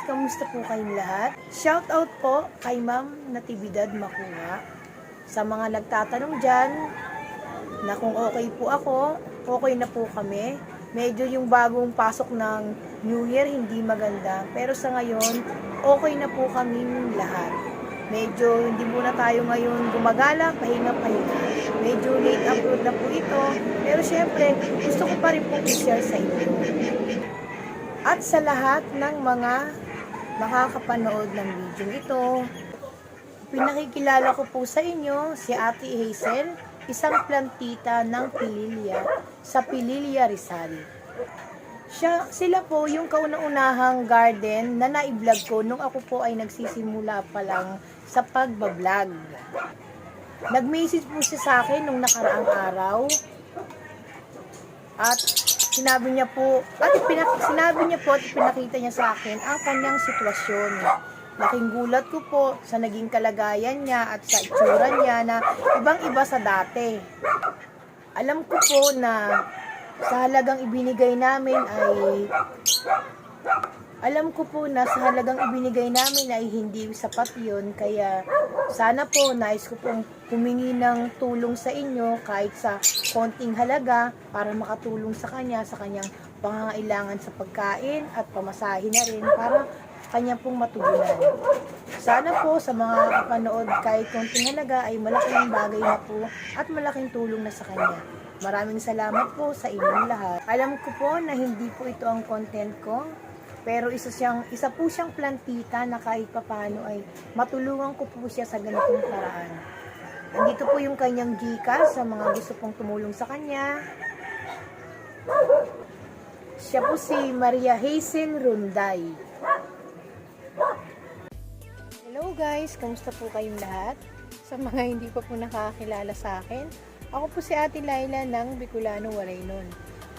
kamusta po kayong lahat? Shout out po kay Ma'am Natividad Makuha. Sa mga nagtatanong dyan na kung okay po ako, okay na po kami. Medyo yung bagong pasok ng New Year hindi maganda, pero sa ngayon, okay na po kaming lahat. Medyo hindi muna tayo ngayon gumagala, pahinga-pahinga. Medyo late upload na po ito, pero syempre, gusto ko pa rin po i-share sa inyo. At sa lahat ng mga makakapanood ng video ito, pinakikilala ko po sa inyo si Ate Hazel, isang plantita ng Pililya sa Pililya Rizal. Sila po yung kauna-unahang garden na na-vlog ko nung ako po ay nagsisimula pa lang sa pagbablog. Nag-message po siya sa akin nung nakaraang araw at sinabi niya po at pinakita niya sa akin ang kanyang sitwasyon. Laking gulat ko po sa naging kalagayan niya at sa itsura niya na ibang-iba sa dati. Alam ko po na sa halagang ibinigay namin ay hindi sapat yun, kaya sana po nais ko pong humingi ng tulong sa inyo kahit sa konting halaga para makatulong sa kanyang pangangailangan sa pagkain at pamasahe na rin para kanya pong matugunan. Sana po sa mga kapanood kahit konting halaga ay malaking bagay na po at malaking tulong na sa kanya. Maraming salamat po sa inyong lahat. Alam ko po na hindi po ito ang content ko, pero isa po siyang plantita na kahit papano ay matulungan ko po siya sa ganitong paraan. Andito po yung kanyang Gcash sa mga gusto pong tumulong sa kanya. Siya po si Maria Hazel Runday. Hello guys, kamusta po kayong lahat? Sa mga hindi pa po nakakilala sa akin, ako po si Ate Laila ng Bicolano, Waraynon.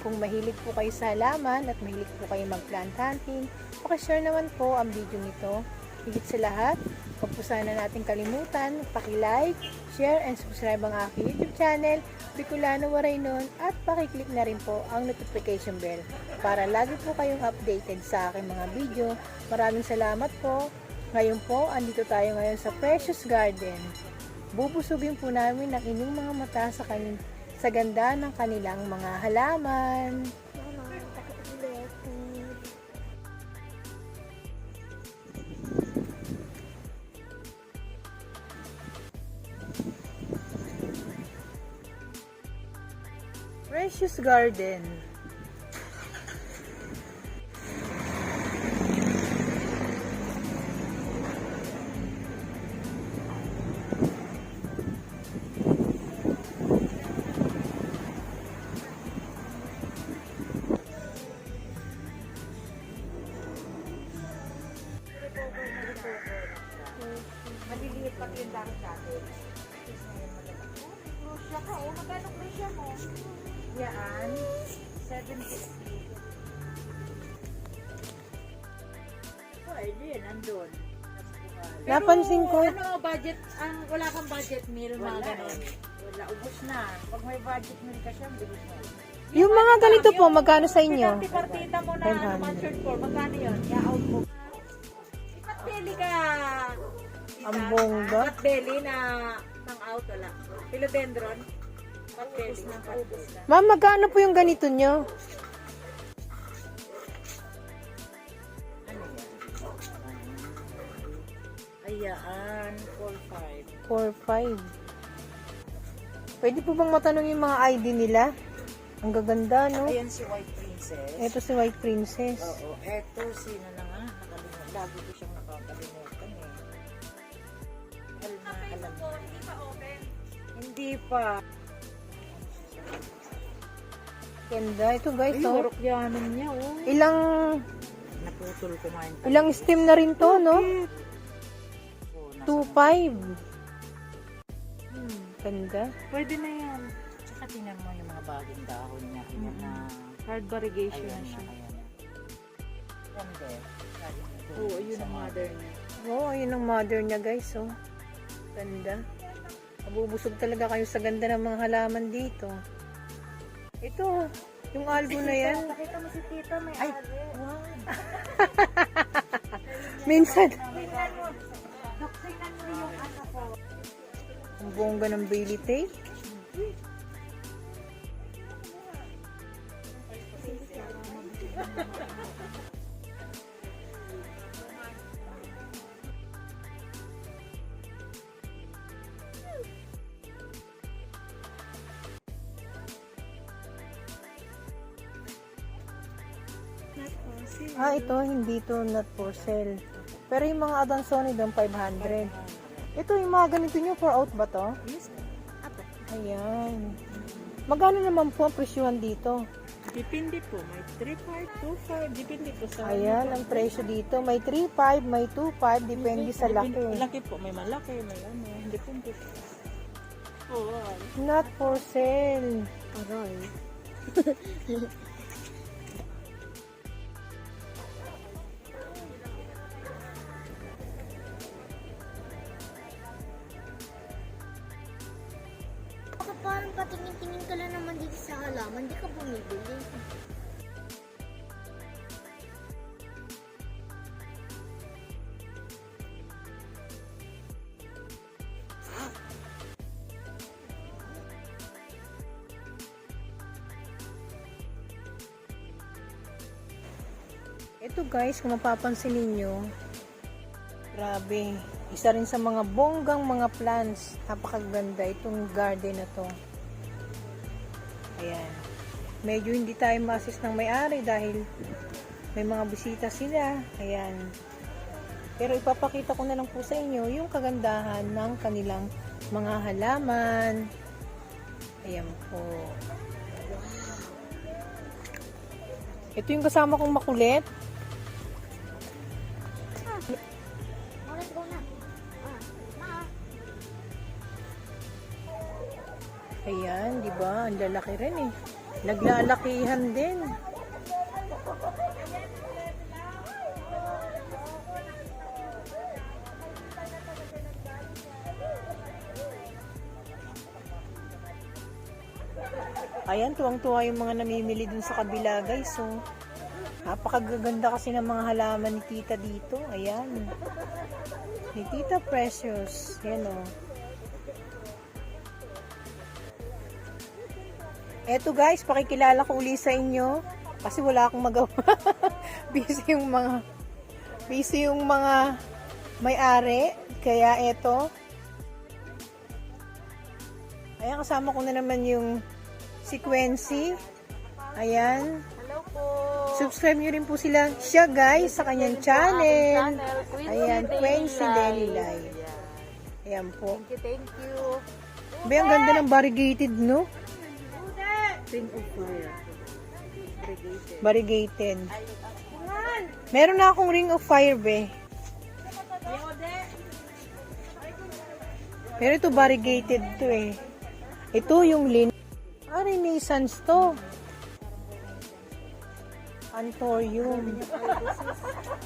Kung mahilig po kayo sa halaman at mahilig po kayo mag-plant hunting, pakishare naman po ang video nito. Higit sa lahat, huwag po sana natin kalimutan, paki-like, share, and subscribe ang aking YouTube channel, Bicolano, Waraynon, at paki-click na rin po ang notification bell para lagi po kayong updated sa aking mga video. Maraming salamat po. Ngayon po, andito tayo ngayon sa Precious Garden. Bubusugin po namin ang inyong mga mata sa ganda ng kanilang mga halaman. Precious Garden. Maliliit pati yung dami natin. Krusya ka, oh. Magkano krusya mo? Yan. 750. Pwede, nandun. Napansin ko. Ano, budget, wala kang budget meal, mga ganon. Wala, ubos na. Pag may budget meal ka siya, bilis na. Yung mga ganito po, magkano sa inyo? Partita mo na, matured for, magkano yun? I-out mo. Ipatbeli ka. Ang bongga. Patbeli na pang-out, wala. Philodendron. Patbeli na. Ma'am, magkano po yung ganito nyo? Ayan, 4-5. 4-5. Pwede po bang matanong yung mga ID nila? Ang gaganda, no? Ayan si White Princess. Ito si White Princess. Oo, eto sino na nga, nakalimutan. Lagi ko siyang nakakalimutan eh. Alam mo. Hindi pa open? Hindi pa. Ganda. Ito guys, Ay, oh. warok yanan niya, oh. Naputol ko nga yun. Ilang stem na rin to, no? Oh, 2-5. Ganda. pwede na yan. Tsaka tingnan mo yung mga bagong dahon niya. Ayan na. Hard variegation na siya. Ganda. Oo, yun ang mother niya. Oh, ayun ang mother niya, guys, oh. Ganda. Mabubusog talaga kayo sa ganda ng mga halaman dito. Ito, yung album na yan. Nakita mo si tita, may alin. Wow. Minsan. Ang bongga ng Bailey Tay. Ito, hindi to not for sale. Pero yung mga Adansoni doon, 500. Ito, yung mga ganito nyo, for out ba to? Yes. Apo. Ayan. Magkano naman po ang presyuhan dito? Depende po. May 3.5, 2.5. Depende po sa... Ayan, ang presyo dito. May 3.5, may 2.5, depende sa laki. Laki po. May malaki, may ano. Depende po. Oo. Not for sale. Aray. Baka parang patingin-tingin ka lang naman dito sa halaman, di ka bumibili. Ito guys, kung mapapansin ninyo, grabe, isa rin sa mga bonggang mga plants. Napakaganda itong garden na to. Ayan. Medyo hindi tayo ma-assist ng may-ari dahil may mga bisita sila. Ayan. Pero ipapakita ko na lang po sa inyo yung kagandahan ng kanilang mga halaman. Ayan po. Ito yung kasama kong makulit. Oh, let's go na. Ayan, di ba? Ang lalaki rin eh. Naglalakihan din. Ayan, tuwang-tuwa yung mga namimili dun sa kabila, guys. So, napakagaganda kasi ng mga halaman ni Tita dito. Ayan. Ni Tita Precious. Ayan o. Eto guys, pakikilala ko uli sa inyo kasi wala akong magawa. busy yung mga may-ari. Kaya eto. Ayan, kasama ko na naman yung si Quincy. Ayan. Hello po. Subscribe nyo rin po siya guys sa kanyang channel. Ayan, Quincy Daily Life. Ayan po. Thank you. Be, ang ganda ng variegated, no? Ring of fire. Variegated. Meron na akong ring of fire, be. Pero ito variegated to eh. Ito yung Renaissance to. Anthurium.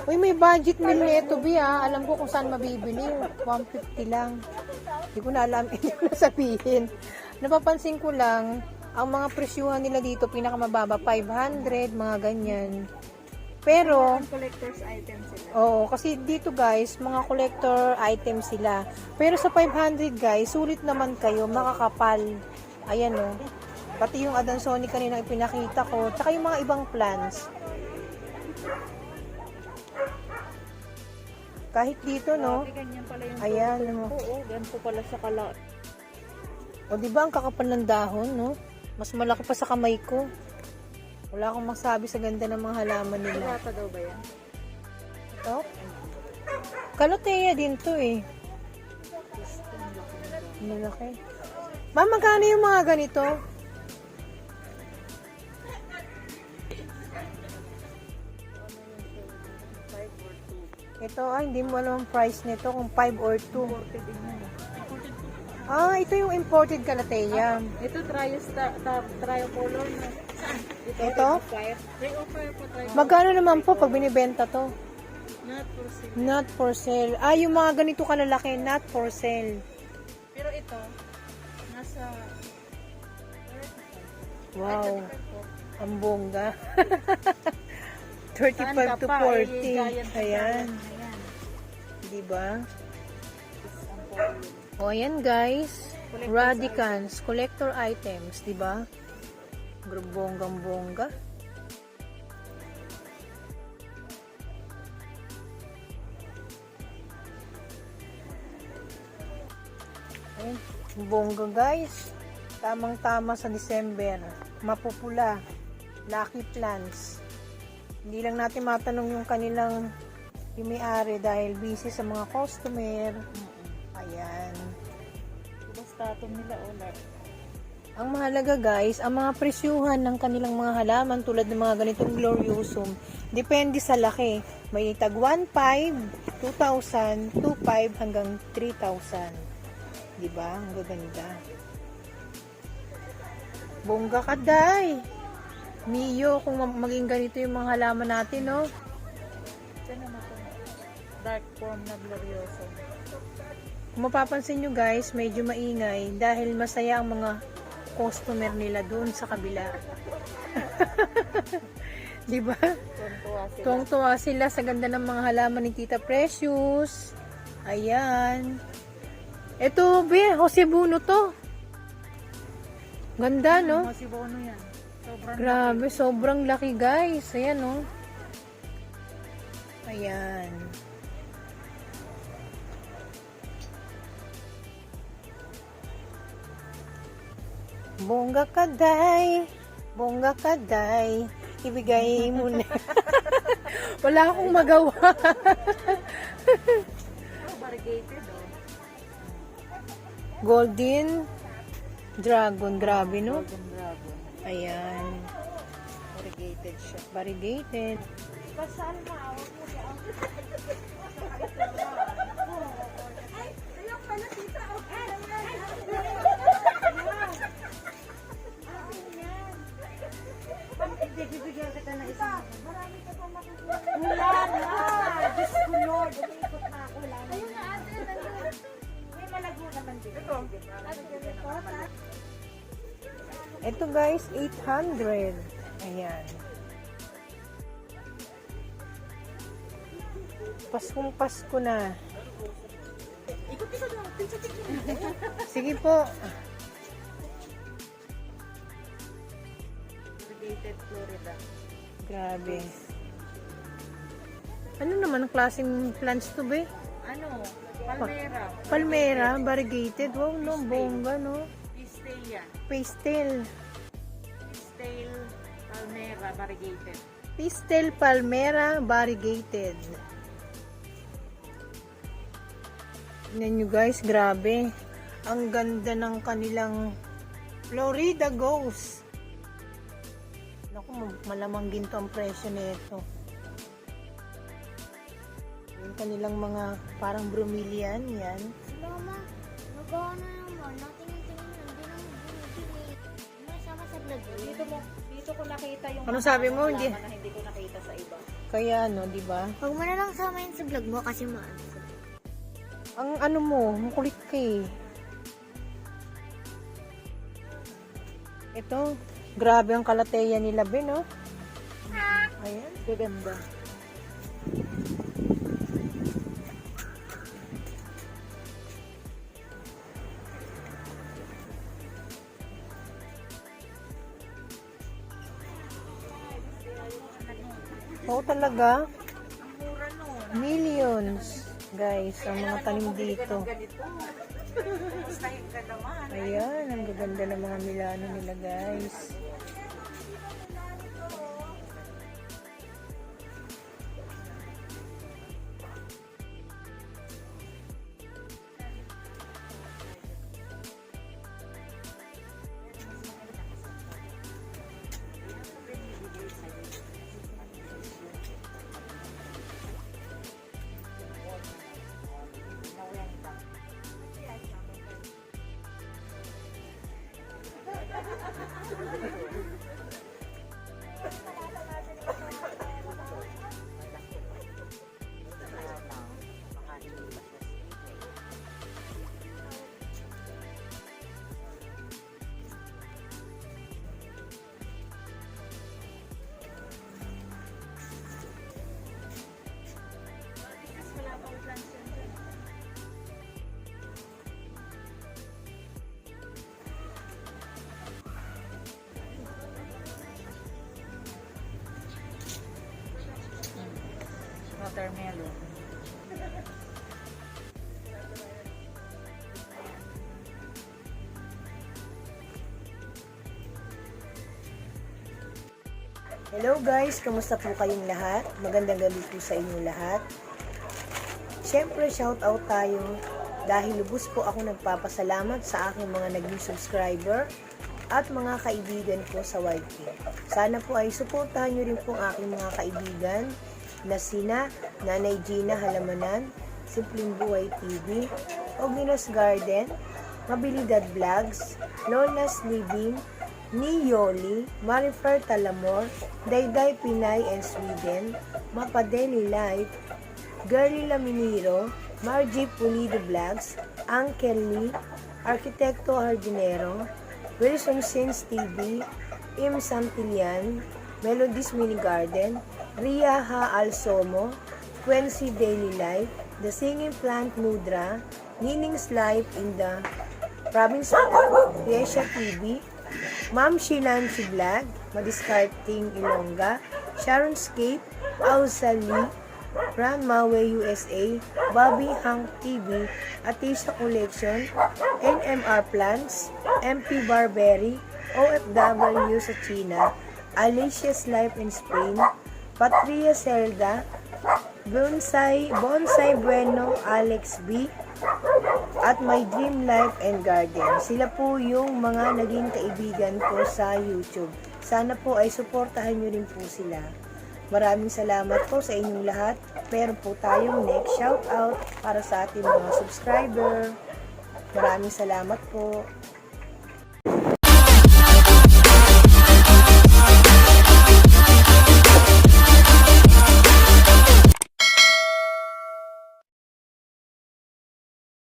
Uy, may budget meal nito, be, ah. Alam ko kung saan mabibili. 150 lang. Hindi ko na alam. Hindi ko na sabihin. Napapansin ko lang, ang mga presyuhan nila dito, pinakamababa, 500, mga ganyan. Pero, Collector's items sila. oo, kasi dito guys, mga collector items sila. Pero sa 500 guys, sulit naman kayo, makakapal. Ayan o. Pati yung Adansoni kanina ipinakita ko, tsaka yung mga ibang plants. Kahit dito, no? Ganyan pala yung Ayan, no? oo, ganito pala sa kala. O, di ba ang kakapal ng dahon, no? Mas malaki pa sa kamay ko. Wala akong masabi sa ganda ng mga halaman nila. Rata daw ba yan? Ito? Kaloteya din to eh. Malaki. Ma'am, magkano yung mga ganito? Ito, hindi mo alam ang price nito kung 5 or 2. Ito yung imported Calathea. Ito tricolor na. Ito? Ring of fire po tricolor. Magkano naman po pag binibenta to? Not for sale. Not for sale. Yung mga ganito kalalaki, not for sale. Pero ito, nasa... Wow. Ang bongga. 35 to 40. Ayan. di ba? O, ayan guys. Radicans, collector items, di ba? Bonggang-bongga. Ayan, bongga guys. Tamang-tama sa December. Mapupula. Lucky plants. Hindi lang natin matanong yung kanilang yung may-ari dahil busy sa mga customer. Ayan. Basta itong nila ulat. Ang mahalaga guys, ang mga presyuhan ng kanilang mga halaman tulad ng mga ganitong gloriosum, depende sa laki. May tag 1.5, 2,000, 2.5 hanggang 3,000. Diba? Ang gaganda. Bongga ka, day! Mio, kung maging ganito yung mga halaman natin, no? Diyan naman itong dark form na glorioso. Kung mapapansin nyo guys, medyo maingay dahil masaya ang mga customer nila doon sa kabila. Diba? Tuntua sila. Tuwang-tuwa sila sa ganda ng mga halaman ni Tita Precious. Ayan. Ito, be, Jose Buno to. Ganda, no? Mga sibono yan. Sobrang Grabe, sobrang laki guys. Ayan, no? Ayan. Bongga ka, day. Bongga ka, day. Ibigay mo na. Wala akong magawa. variegated, oh. Golden Dragon. Grabe, no? Golden dragon. Ayan. Variegated siya. Variegated. Pasal ma, huwag mo siya. Ay, ayun pala tita. Bibigyan kita na isang. Marami ka pa makukuha. Wala na! Diyos ko Lord, umiikot na ako. Wala na. Ayun na ate, nandun. May malago naman din. Ito. Ito guys, 800. Ayan. Paskong Pasko na. Ikot-ikot lang. Pinsa-tikot. Sige po. Variegated Florida. Grabe. Ano naman ang klaseng plants to ba? Ano? Palmera. Palmera, variegated. Wow, no, bongga, no? Pistil yan. Pastel. Pistil Palmera variegated. Pastel Palmera variegated. Tingnan nyo guys, grabe. Ang ganda ng kanilang Florida Ghost. Naku, malamang ginto ang presyo nito. Yung kanilang mga parang bromelian, yan. Si mama, nagawa na naman. Natingin-tingin na. Hindi naman bumibili. May sama sa vlog. Dito ko nakita yung Ano sabi mo? halaman Hindi. na hindi ko nakita sa iba. Kaya ano, di ba? Huwag mo na lang sama yun sa vlog mo kasi maano. Ang ano mo, makulit ka eh. Ito, grabe ang kalateya nila, Ben, no? Ayan. Gaganda. Oo talaga. Ang mura nun. Millions, guys, ang mga tanim dito. Ganito. Stahin ka naman. Ayan, ang gaganda ng mga Milano nila, guys. watermelon. Hello guys, kamusta po kayong lahat? Magandang gabi po sa inyong lahat. Siyempre, shout out tayo dahil lubos po ako nagpapasalamat sa aking mga naging subscriber at mga kaibigan ko sa YT. Sana po ay suportahan nyo rin po ang aking mga kaibigan na sina Nanay Gina Halamanan, Simpleng Buhay TV, Ogninos Garden, Mabilidad Vlogs, Lola's Living, ni Yoli, Marifer Talamor, Dayday Pinay and Sweden, Mapadeli Life, Girly Laminiro, Margie Pulido Vlogs, Uncle Lee, Arkitekto Hardinero, Wilson Sins TV, Im Santillan, Melodies Mini Garden, Ria Ha Alsomo, Quincy Daily Life, The Singing Plant Mudra, Nining's Life in the Province of Yesha TV, Ma'am Shilansi Vlog, Madiscarting Ilongga, Sharonscape, Ausali, Ran Mawe USA, Bobby Hank TV, Atisa Collection, NMR Plants, MP Barberry, OFW sa China, Alicia's Life in Spain, Patria Zelda, Bonsai Bueno, Alex B, at My Dream Life and Garden. Sila po yung mga naging kaibigan ko sa YouTube. Sana po ay suportahan nyo rin po sila. Maraming salamat po sa inyong lahat. Meron po tayong next shout out para sa ating mga subscriber. Maraming salamat po.